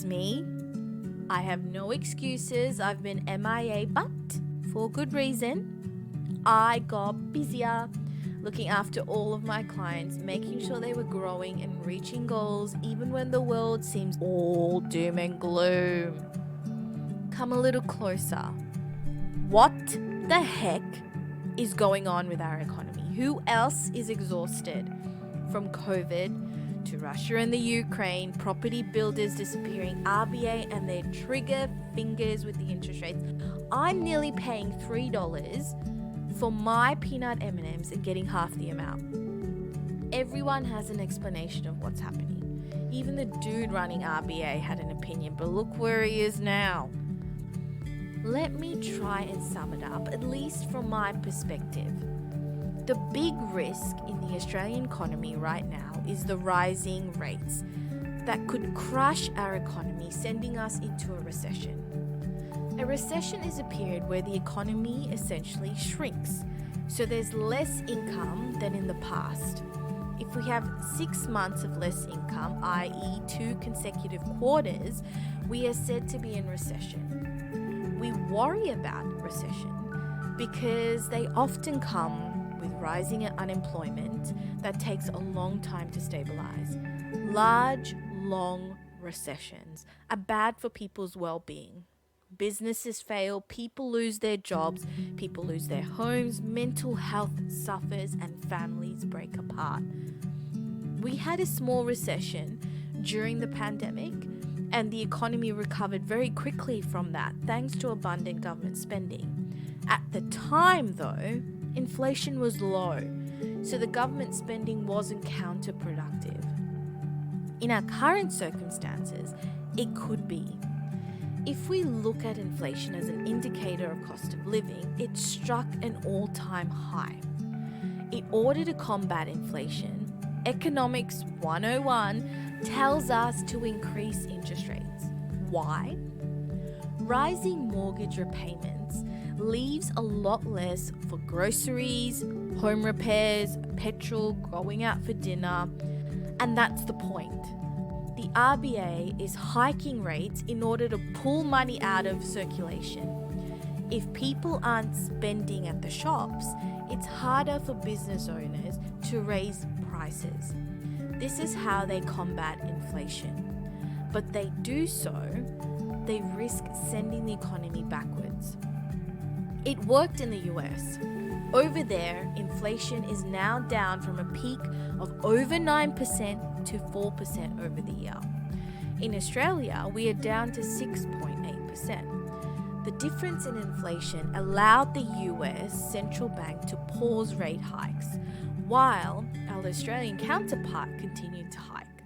me. I have no excuses. I've been MIA, but for good reason. I got busier looking after all of my clients, making sure they were growing and reaching goals even when the world seems all doom and gloom. Come a little closer. What the heck is going on with our economy? Who else is exhausted? From COVID to Russia and the Ukraine, property builders disappearing, RBA and their trigger fingers with the interest rates. I'm nearly paying $3 for my peanut M&Ms and getting half the amount. Everyone has an explanation of what's happening. Even the dude running RBA had an opinion, but look where he is now. Let me try and sum it up, at least from my perspective. The big risk in the Australian economy right now is the rising rates that could crush our economy, sending us into a recession. A recession is a period where the economy essentially shrinks, so there's less income than in the past. If we have 6 months of less income, i.e. 2 consecutive quarters, we are said to be in recession. We worry about recession because they often come with rising unemployment that takes a long time to stabilize. Large, long recessions are bad for people's well-being. Businesses fail, people lose their jobs, people lose their homes, mental health suffers, and families break apart. We had a small recession during the pandemic, and the economy recovered very quickly from that thanks to abundant government spending. At the time, though, inflation was low, so the government spending wasn't counterproductive. In our current circumstances, it could be. If we look at inflation as an indicator of cost of living, it struck an all-time high. In order to combat inflation, Economics 101 tells us to increase interest rates. Why? Rising mortgage repayments leaves a lot less for groceries, home repairs, petrol, going out for dinner, and that's the point. The RBA is hiking rates in order to pull money out of circulation. If people aren't spending at the shops, it's harder for business owners to raise prices. This is how they combat inflation. But they do so, they risk sending the economy backwards. It worked in the US. Over there, inflation is now down from a peak of over 9% to 4% over the year. In Australia, we are down to 6.8%. The difference in inflation allowed the US central bank to pause rate hikes, while our Australian counterpart continued to hike.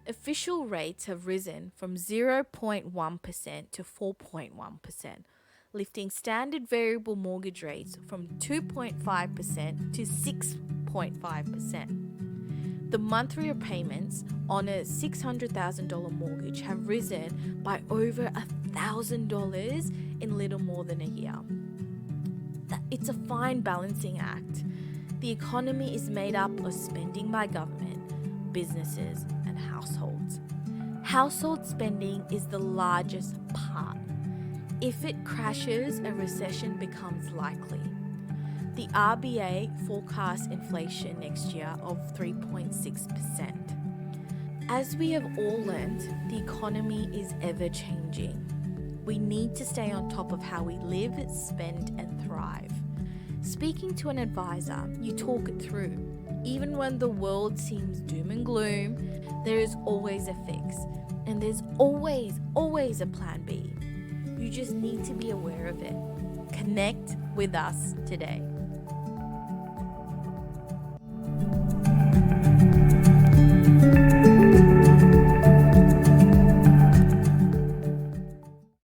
Official rates have risen from 0.1% to 4.1%, lifting standard variable mortgage rates from 2.5% to 6.5%. The monthly repayments on a $600,000 mortgage have risen by over $1,000 in little more than a year. It's a fine balancing act. The economy is made up of spending by government, businesses, and households. Household spending is the largest part. If it crashes, a recession becomes likely. The RBA forecasts inflation next year of 3.6%. As we have all learnt, the economy is ever changing. We need to stay on top of how we live, spend, and thrive. Speaking to an advisor, you talk it through. Even when the world seems doom and gloom, there is always a fix. And there's always a plan B. You just need to be aware of it. Connect with us today.